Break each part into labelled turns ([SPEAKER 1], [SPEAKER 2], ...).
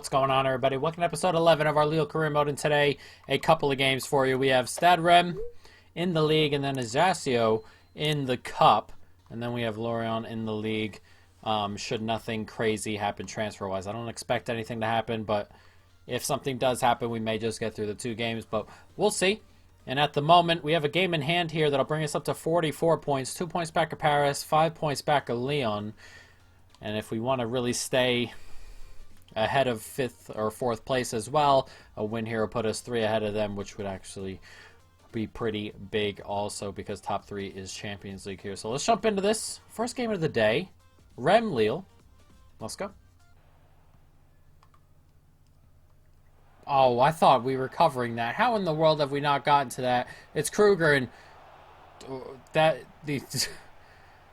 [SPEAKER 1] What's going on, everybody? Welcome to episode 11 of our Lille career mode, and today a couple of games for you. We have Stade Rem in the league, and then Ajaccio in the cup, and then we have Lorient in the league. Should nothing crazy happen transfer-wise, I don't expect anything to happen, but if something does happen, we may just get through the two games, but we'll see. And at the moment, we have a game in hand here that'll bring us up to 44 points, 2 points back of Paris, 5 points back of Lyon, and if we want to really stay ahead of 5th or 4th place as well, a win here will put us 3 ahead of them, which would actually be pretty big also because top 3 is Champions League here. So let's jump into this. First game of the day, Rem Lille. Let's go. Oh, I thought we were covering that. How in the world have we not gotten to that? It's Kruger, and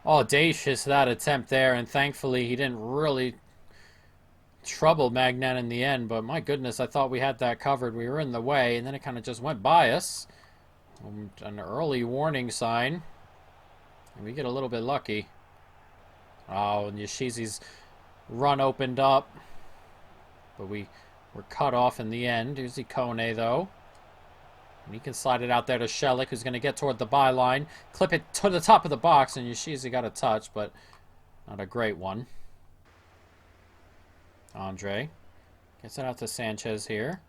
[SPEAKER 1] audacious that attempt there, and thankfully he didn't really trouble Magnan in the end, but my goodness, I thought we had that covered. We were in the way, and then it kind of just went by us. An early warning sign, and we get a little bit lucky. Oh, and Yoshizi's run opened up, but we were cut off in the end. Here's Ikone, though. And he can slide it out there to Shelik, who's going to get toward the byline, clip it to the top of the box, and Yoshizi got a touch, but not a great one. Andre gets it out to Sanchez here.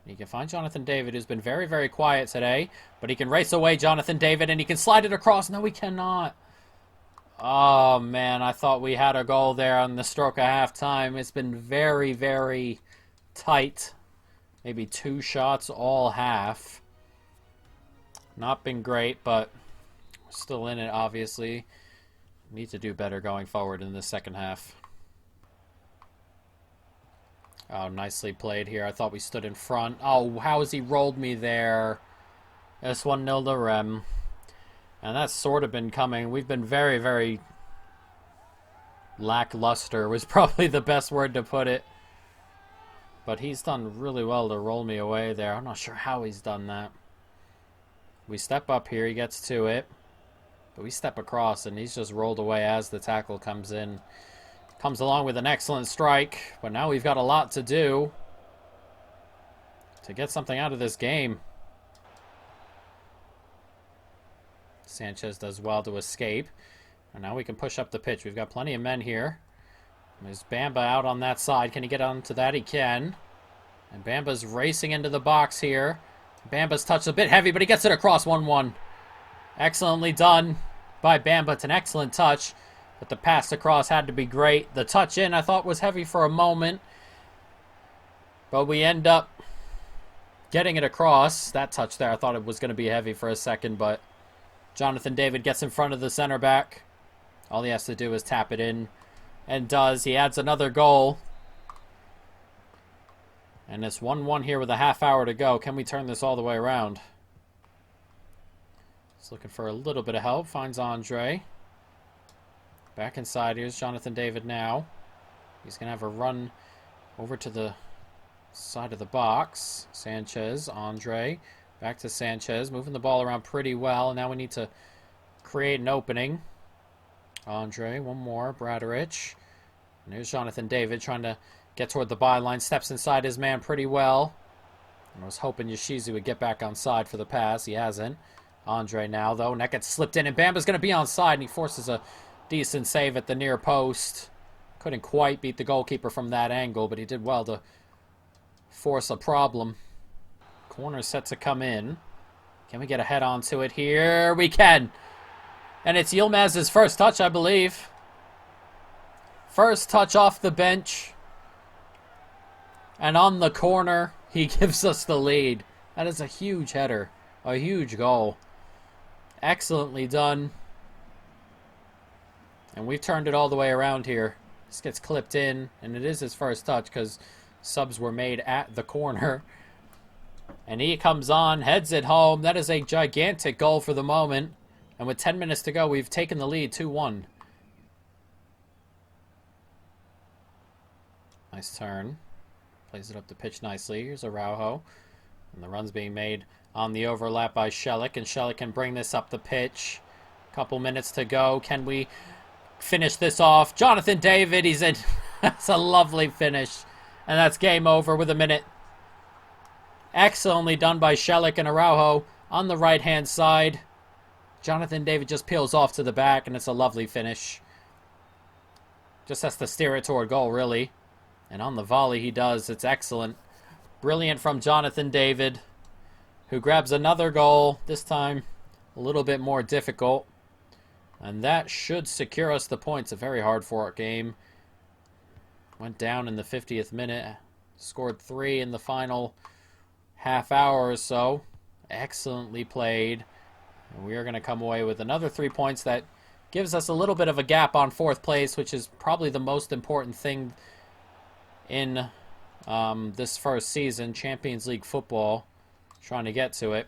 [SPEAKER 1] He can find Jonathan David, who's been very, very quiet today. But he can race away Jonathan David, and he can slide it across. No, he cannot. Oh, man, I thought we had a goal there on the stroke of halftime. It's been very, very tight. Maybe 2 shots all half. Not been great, but still in it, obviously. Need to do better going forward in the second half. Oh, nicely played here. I thought we stood in front. Oh, how has he rolled me there? It's 1-0 to Rem. And that's sort of been coming. We've been very, very lackluster was probably the best word to put it. But he's done really well to roll me away there. I'm not sure how he's done that. We step up here. He gets to it. But we step across, and he's just rolled away as the tackle comes in. Comes along with an excellent strike, but now we've got a lot to do to get something out of this game. Sanchez does well to escape, and now we can push up the pitch. We've got plenty of men here. There's Bamba out on that side. Can he get onto that? He can. And Bamba's racing into the box here. Bamba's touched a bit heavy, but he gets it across 1-1. Excellently done by Bamba. It's an excellent touch. But the pass across had to be great. The touch in, I thought, was heavy for a moment. But we end up getting it across. That touch there, I thought it was going to be heavy for a second. But Jonathan David gets in front of the center back. All he has to do is tap it in. And does. He adds another goal. And it's 1-1 here with a half hour to go. Can we turn this all the way around? He's looking for a little bit of help. Finds Andre. Back inside, here's Jonathan David now. He's going to have a run over to the side of the box. Sanchez, Andre, back to Sanchez, moving the ball around pretty well. Now we need to create an opening. Andre, one more, Bradarich. And here's Jonathan David trying to get toward the byline, steps inside his man pretty well. I was hoping Yoshizi would get back onside for the pass. He hasn't. Andre now, though, and that gets slipped in, and Bamba's going to be onside, and he forces a decent save at the near post. Couldn't quite beat the goalkeeper from that angle, but he did well to force a problem. Corner set to come in. Can we get a head onto it here? We can! And it's Yilmaz's first touch, I believe. First touch off the bench. And on the corner, he gives us the lead. That is a huge header. A huge goal. Excellently done. And we've turned it all the way around here. This gets clipped in, and it is his first touch because subs were made at the corner. And he comes on, heads it home. That is a gigantic goal for the moment. And with 10 minutes to go, we've taken the lead 2-1. Nice turn. Plays it up the pitch nicely. Here's Araujo. And the run's being made on the overlap by Shelik. And Shelik can bring this up the pitch. Couple minutes to go. Can we finish this off? Jonathan David, he's in. That's a lovely finish. And that's game over with a minute. Excellently done by Shelik and Araujo on the right-hand side. Jonathan David just peels off to the back, and it's a lovely finish. Just has to steer it toward goal, really. And on the volley, he does. It's excellent. Brilliant from Jonathan David, who grabs another goal, this time a little bit more difficult. And that should secure us the points. A very hard-fought game. Went down in the 50th minute. Scored 3 in the final half hour or so. Excellently played. And we are going to come away with another 3 points that gives us a little bit of a gap on 4th place, which is probably the most important thing in this first season, Champions League football. Trying to get to it.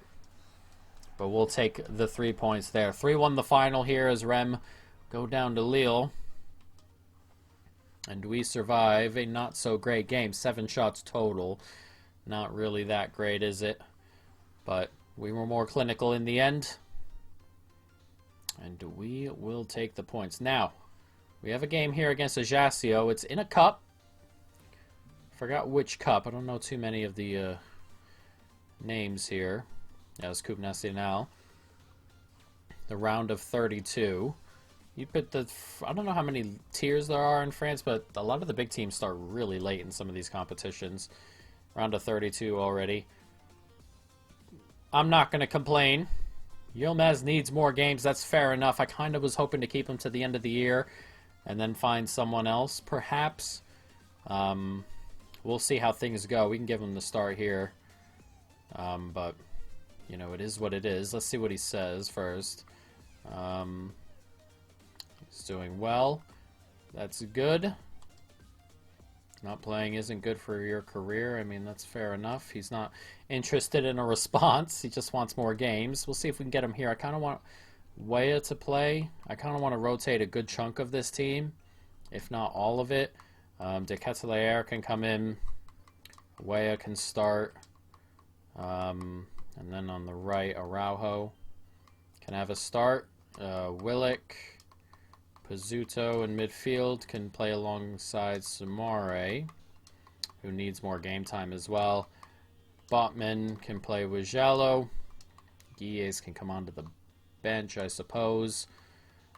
[SPEAKER 1] But we'll take the 3 points there. 3-1 the final here as Rem go down to Lille. And we survive a not-so-great game. 7 shots total. Not really that great, is it? But we were more clinical in the end. And we will take the points. Now, we have a game here against Ajaccio. It's in a cup. Forgot which cup. I don't know too many of the names here. Yeah, it's Coupe Nationale. The round of 32. You put the... I don't know how many tiers there are in France, but a lot of the big teams start really late in some of these competitions. Round of 32 already. I'm not going to complain. Yilmaz needs more games. That's fair enough. I kind of was hoping to keep him to the end of the year and then find someone else, perhaps. We'll see how things go. We can give him the start here. But, you know, it is what it is. Let's see what he says first. He's doing well. That's good. Not playing isn't good for your career. I mean, that's fair enough. He's not interested in a response. He just wants more games. We'll see if we can get him here. I kind of want Weah to play. I kind of want to rotate a good chunk of this team, if not all of it. De Ketelaere can come in. Weah can start. And then on the right, Araujo can have a start. Willick, Pizzuto in midfield can play alongside Samare, who needs more game time as well. Botman can play with Jallo. Guilles can come onto the bench, I suppose.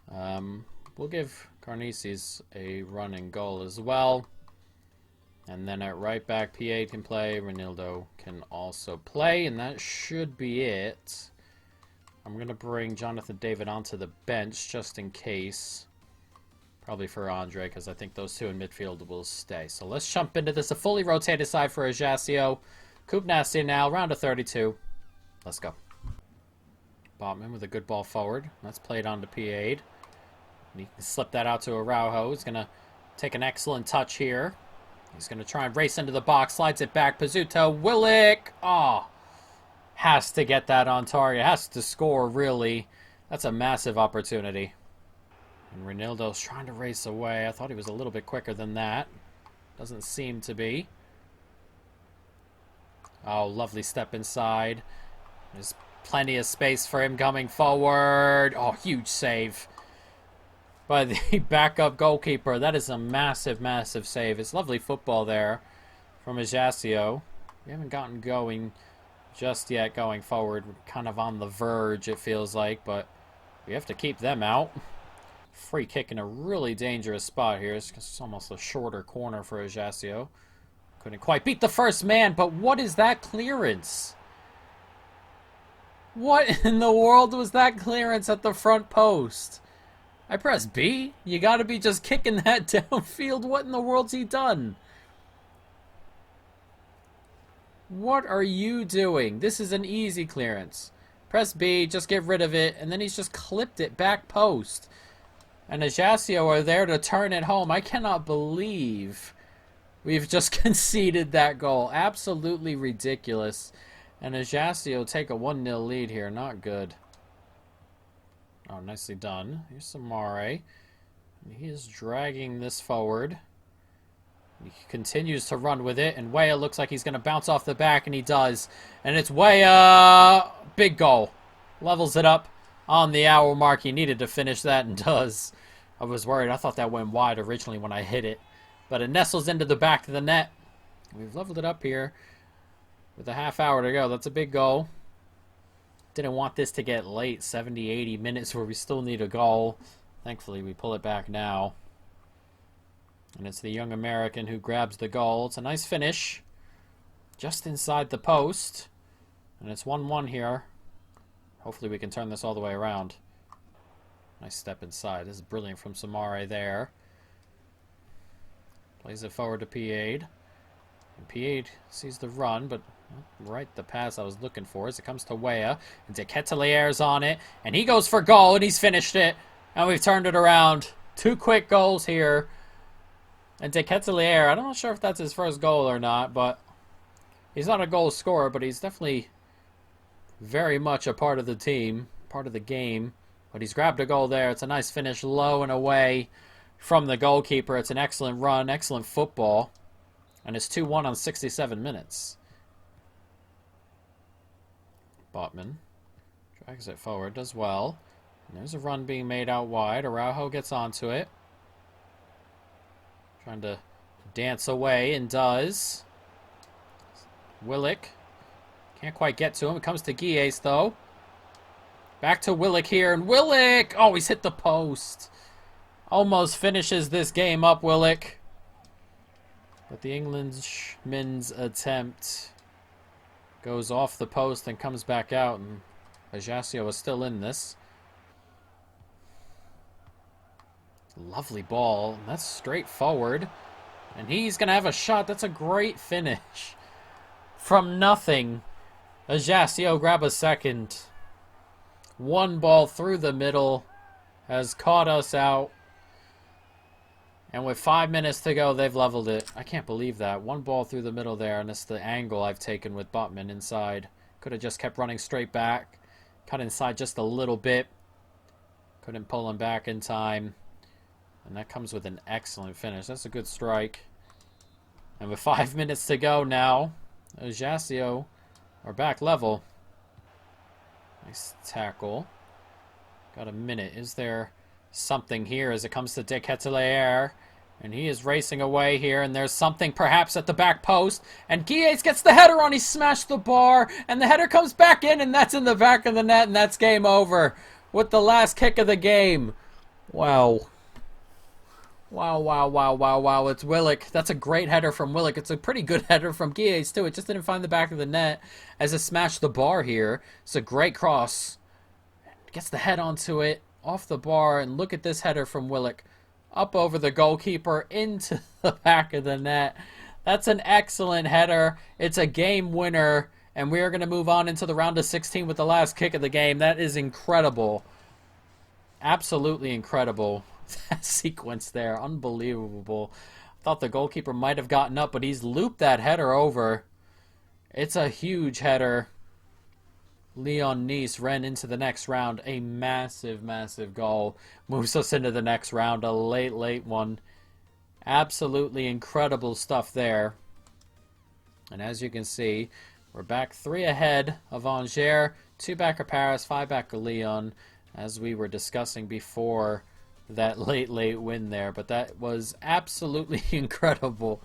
[SPEAKER 1] We'll give Carnices a running goal as well. And then at right back, P8 can play. Renildo can also play. And that should be it. I'm going to bring Jonathan David onto the bench just in case. Probably for Andre, because I think those two in midfield will stay. So let's jump into this. A fully rotated side for Ajaccio. Coupe Nationale, round of 32. Let's go. Botman with a good ball forward. That's played on to P8. He can slip that out to Araujo. He's going to take an excellent touch here. He's going to try and race into the box. Slides it back. Pizzuto. Willick. Oh. Has to get that on target. Has to score, really. That's a massive opportunity. And Renildo's trying to race away. I thought he was a little bit quicker than that. Doesn't seem to be. Oh, lovely step inside. There's plenty of space for him coming forward. Oh, huge save by the backup goalkeeper. That is a massive, massive save. It's lovely football there from Ajaccio. We haven't gotten going just yet going forward. We're kind of on the verge, it feels like, but we have to keep them out. Free kick in a really dangerous spot here. It's almost a shorter corner for Ajaccio. Couldn't quite beat the first man, but what is that clearance? What in the world was that clearance at the front post? I pressed B. You gotta be just kicking that downfield. What in the world's he done? What are you doing? This is an easy clearance. Press B, just get rid of it, and then he's just clipped it back post. And Ajaccio are there to turn it home. I cannot believe we've just conceded that goal. Absolutely ridiculous. And Ajaccio take a 1-0 lead here. Not good. Oh, nicely done. Here's Samare. He is dragging this forward. He continues to run with it, and Weah looks like he's going to bounce off the back, and he does. And it's Weah. Big goal. Levels it up on the hour mark. He needed to finish that, and does. I was worried. I thought that went wide originally when I hit it. But it nestles into the back of the net. We've leveled it up here with a half hour to go. That's a big goal. Didn't want this to get late, 70, 80 minutes where we still need a goal. Thankfully, we pull it back now. And it's the young American who grabs the goal. It's a nice finish. Just inside the post. And it's 1-1 here. Hopefully we can turn this all the way around. Nice step inside. This is brilliant from Samare there. Plays it forward to Piade. And Piade sees the run, but right the pass I was looking for as it comes to Weah. And De Ketelier's on it. And he goes for goal, and he's finished it. And we've turned it around. 2 quick goals here. And De Ketelier, I'm not sure if that's his first goal or not, but he's not a goal scorer, but he's definitely very much a part of the team, part of the game. But he's grabbed a goal there. It's a nice finish, low and away from the goalkeeper. It's an excellent run, excellent football. And it's 2-1 on 67 minutes. Botman drags it forward, does well. And there's a run being made out wide. Araujo gets onto it. Trying to dance away, and does. Willick. Can't quite get to him. It comes to Guies, though. Back to Willick here, and Willick! Oh, he's hit the post. Almost finishes this game up, Willick. But the Englishman's attempt goes off the post and comes back out, and Ajaccio is still in this. Lovely ball. That's straight forward. And he's going to have a shot. That's a great finish. From nothing, Ajaccio grab a second. One ball through the middle has caught us out. And with 5 minutes to go, they've leveled it. I can't believe that. One ball through the middle there, and it's the angle I've taken with Botman inside. Could have just kept running straight back. Cut inside just a little bit. Couldn't pull him back in time. And that comes with an excellent finish. That's a good strike. And with 5 minutes to go now, Ajaccio are back level. Nice tackle. Got a minute. Is there something here as it comes to De Ketelaere? And he is racing away here, and there's something perhaps at the back post. And Guies gets the header on. He smashed the bar, and the header comes back in, and that's in the back of the net, and that's game over with the last kick of the game. Wow. Wow, wow, wow, wow, wow. It's Willick. That's a great header from Willick. It's a pretty good header from Guies, too. It just didn't find the back of the net as it smashed the bar here. It's a great cross. Gets the head onto it, off the bar, and look at this header from Willick. Up over the goalkeeper, into the back of the net. That's an excellent header. It's a game winner, and we are going to move on into the round of 16 with the last kick of the game. That is incredible. Absolutely incredible. That sequence there, unbelievable. Thought the goalkeeper might have gotten up, but he's looped that header over. It's a huge header. Leon Nice ran into the next round. A massive, massive goal. Moves us into the next round. A late, late one. Absolutely incredible stuff there. And as you can see, we're back 3 ahead of Angers. 2 back of Paris, 5 back of Lyon. As we were discussing before that late, late win there. But that was absolutely incredible.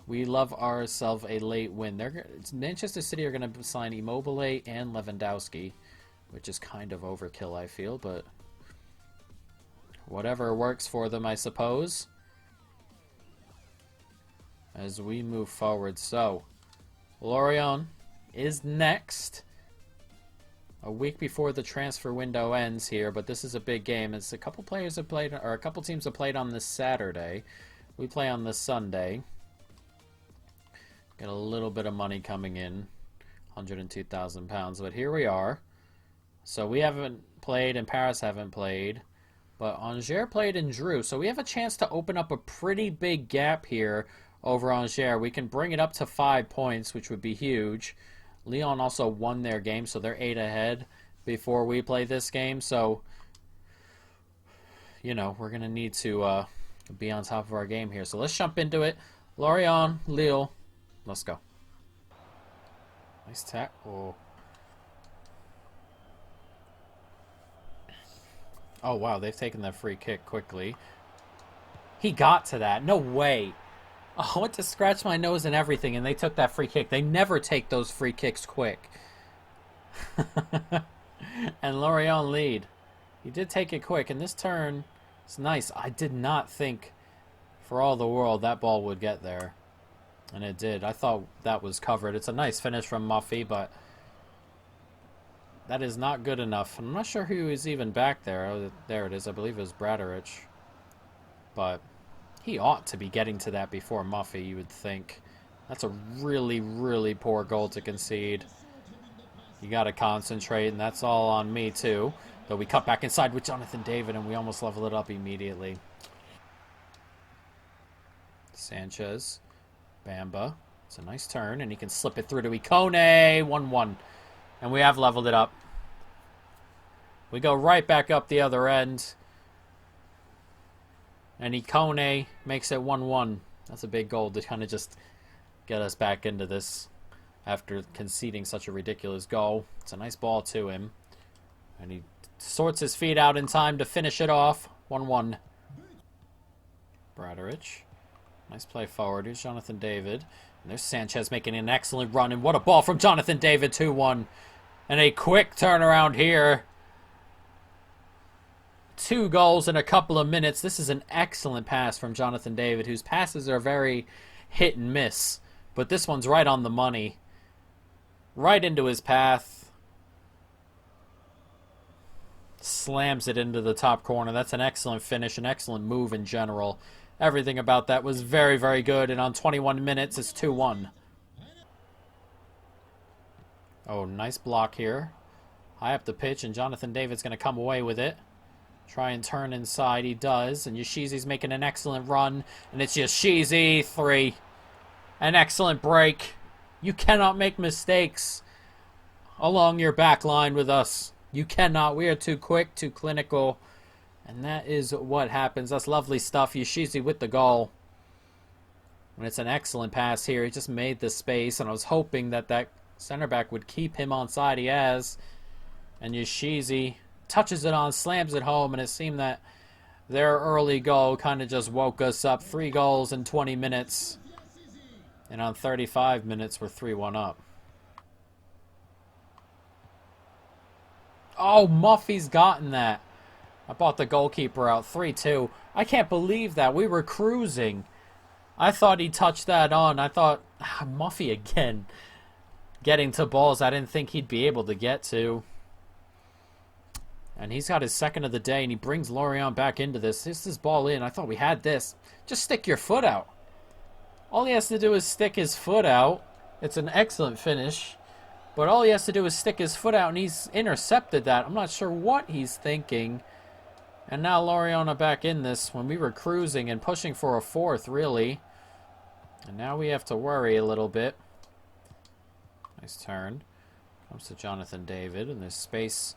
[SPEAKER 1] We love ourselves a late win. Manchester City are going to sign Immobile and Lewandowski, which is kind of overkill, I feel, but whatever works for them, I suppose. As we move forward. So, Lorient is next. A week before the transfer window ends here, but this is a big game. It's a couple players have played, or a couple teams have played on this Saturday. We play on this Sunday. Got a little bit of money coming in, £102,000, but here we are. So we haven't played, and Paris haven't played, but Angers played and drew. So we have a chance to open up a pretty big gap here over Angers. We can bring it up to 5 points, which would be huge. Lyon also won their game, so they're 8 ahead before we play this game. So, you know, we're going to need to be on top of our game here. So let's jump into it. Lorient, Lille. Let's go. Nice tackle. Oh, wow. They've taken that free kick quickly. He got to that. No way. I went to scratch my nose and everything, and they took that free kick. They never take those free kicks quick. And Lorient lead. He did take it quick, and this turn is nice. I did not think for all the world that ball would get there. And it did. I thought that was covered. It's a nice finish from Muffy, but that is not good enough. I'm not sure who is even back there. Oh, there it is. I believe it was Bradarich. But he ought to be getting to that before Muffy, you would think. That's a really, really poor goal to concede. You got to concentrate, and that's all on me, too. Though we cut back inside with Jonathan David, and we almost level it up immediately. Sanchez. Bamba. It's a nice turn, and he can slip it through to Ikone. 1-1. And we have leveled it up. We go right back up the other end. And Ikone makes it 1-1. That's a big goal to kind of just get us back into this after conceding such a ridiculous goal. It's a nice ball to him. And he sorts his feet out in time to finish it off. 1-1. Bradarich. Nice play forward. Here's Jonathan David. And there's Sanchez making an excellent run. And what a ball from Jonathan David. 2-1. And a quick turnaround here. 2 goals in a couple of minutes. This is an excellent pass from Jonathan David, whose passes are very hit and miss. But this one's right on the money. Right into his path. Slams it into the top corner. That's an excellent finish, an excellent move in general. Everything about that was very, very good. And on 21 minutes, it's 2-1. Oh, nice block here. High up the pitch, and Jonathan David's going to come away with it. Try and turn inside. He does. And Yoshizi's making an excellent run. And it's Yoshizi. 3. An excellent break. You cannot make mistakes along your back line with us. You cannot. We are too quick, too clinical. And that is what happens. That's lovely stuff. Yoshizi with the goal. And it's an excellent pass here. He just made the space. And I was hoping that that center back would keep him on side. He has. And Yoshizi touches it on, slams it home. And it seemed that their early goal kind of just woke us up. 3 goals in 20 minutes. And on 35 minutes, we're 3-1 up. Oh, Muffy's gotten that. I bought the goalkeeper out. 3-2. I can't believe that. We were cruising. I thought he touched that on. I thought, Muffy again. Getting to balls I didn't think he'd be able to get to. And he's got his second of the day, and he brings Lorient back into this. This is ball in. I thought we had this. Just stick your foot out. All he has to do is stick his foot out. It's an excellent finish. But all he has to do is stick his foot out, and he's intercepted that. I'm not sure what he's thinking. And now Lorient are back in this when we were cruising and pushing for a 4th, really. And now we have to worry a little bit. Nice turn. Comes to Jonathan David, and there's space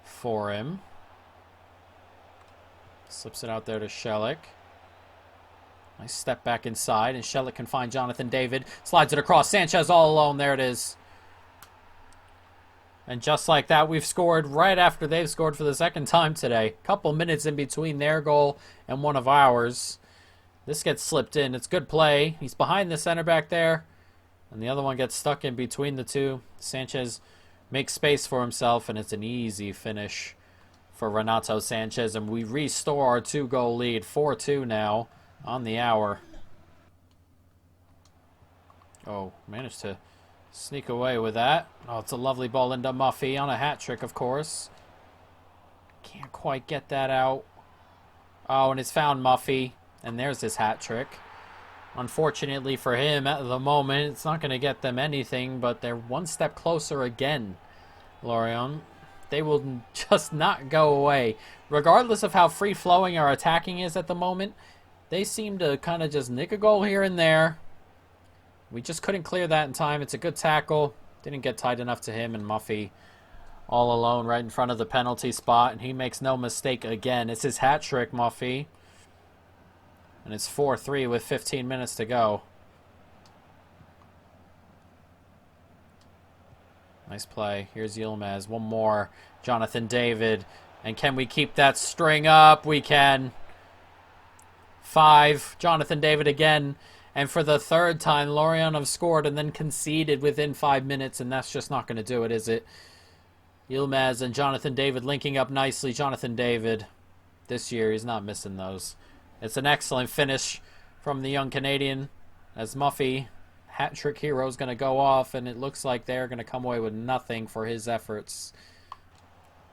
[SPEAKER 1] for him. Slips it out there to Shelik. Nice step back inside, and Shelik can find Jonathan David. Slides it across. Sanchez all alone. There it is. And just like that, we've scored right after they've scored for the second time today. Couple minutes in between their goal and one of ours. This gets slipped in. It's good play. He's behind the center back there. And the other one gets stuck in between the two. Sanchez makes space for himself, and it's an easy finish for Renato Sanchez. And we restore our 2-goal lead. 4-2 now on the hour. Oh, managed to sneak away with that. Oh, it's a lovely ball into Muffy on a hat trick, of course. Can't quite get that out. Oh, and it's found Muffy. And there's his hat trick. Unfortunately for him, at the moment, it's not going to get them anything, but they're one step closer again, Lorient. They will just not go away. Regardless of how free-flowing our attacking is at the moment, they seem to kind of just nick a goal here and there. We just couldn't clear that in time. It's a good tackle. Didn't get tight enough to him, and Muffy all alone right in front of the penalty spot, and he makes no mistake again. It's his hat trick, Muffy. And it's 4-3 with 15 minutes to go. Nice play. Here's Yilmaz. One more. Jonathan David. And can we keep that string up? We can. 5. Jonathan David again. And for the third time, Lorient have scored and then conceded within 5 minutes, and that's just not going to do it, is it? Yilmaz and Jonathan David linking up nicely. Jonathan David, this year, he's not missing those. It's an excellent finish from the young Canadian, as Muffy, hat-trick hero, is going to go off, and it looks like they're going to come away with nothing for his efforts.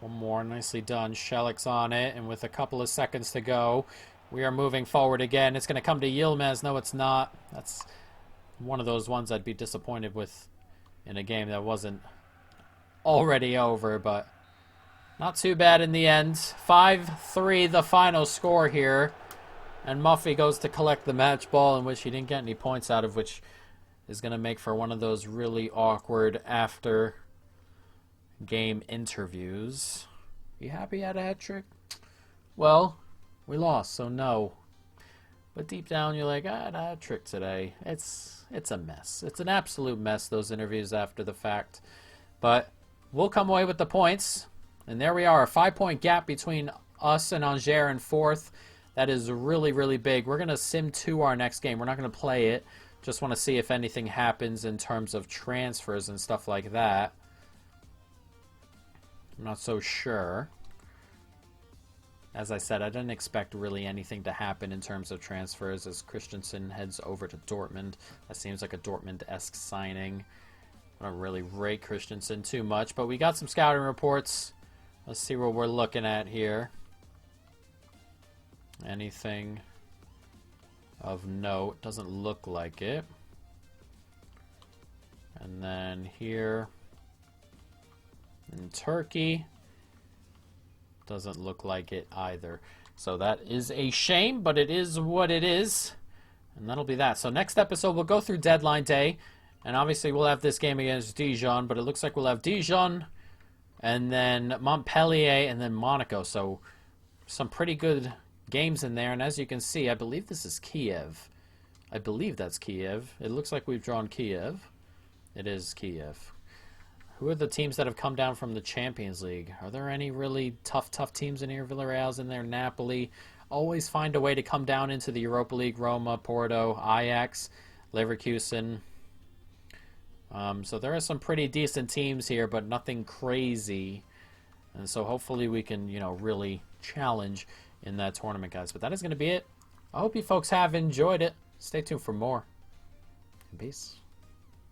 [SPEAKER 1] One more, nicely done. Shellick's on it, and with a couple of seconds to go, we are moving forward again. It's going to come to Yilmaz. No, it's not. That's one of those ones I'd be disappointed with in a game that wasn't already over, but not too bad in the end. 5-3 the final score here. And Muffy goes to collect the match ball, in which he didn't get any points out of, which is going to make for one of those really awkward after-game interviews. You happy you had a hat trick? Well, we lost, so no. But deep down, you're like, I had a hat trick today. It's a mess. It's an absolute mess, those interviews after the fact. But we'll come away with the points. And there we are, a 5-point gap between us and Angers in fourth. That is really, really big. We're going to sim to our next game. We're not going to play it. Just want to see if anything happens in terms of transfers and stuff like that. I'm not so sure. As I said, I didn't expect really anything to happen in terms of transfers as Christensen heads over to Dortmund. That seems like a Dortmund-esque signing. I don't really rate Christensen too much, but we got some scouting reports. Let's see what we're looking at here. Anything of note? Doesn't look like it. And then here in Turkey, doesn't look like it either. So that is a shame, but it is what it is. And that'll be that. So next episode, we'll go through deadline day. And obviously, we'll have this game against Dijon. But it looks like we'll have Dijon, and then Montpellier, and then Monaco. So some pretty good games in there. And as you can see, I believe this is Kiev. I believe that's Kiev. It looks like we've drawn Kiev. It is Kiev. Who are the teams that have come down from the Champions League? Are there any really tough teams in here? Villarreal's in there. Napoli. Always find a way to come down into the Europa League. Roma, Porto, Ajax, Leverkusen. So there are some pretty decent teams here, but nothing crazy. And so hopefully we can, really challenge in that tournament, guys. But that is going to be it. I hope you folks have enjoyed it. Stay tuned for more. Peace.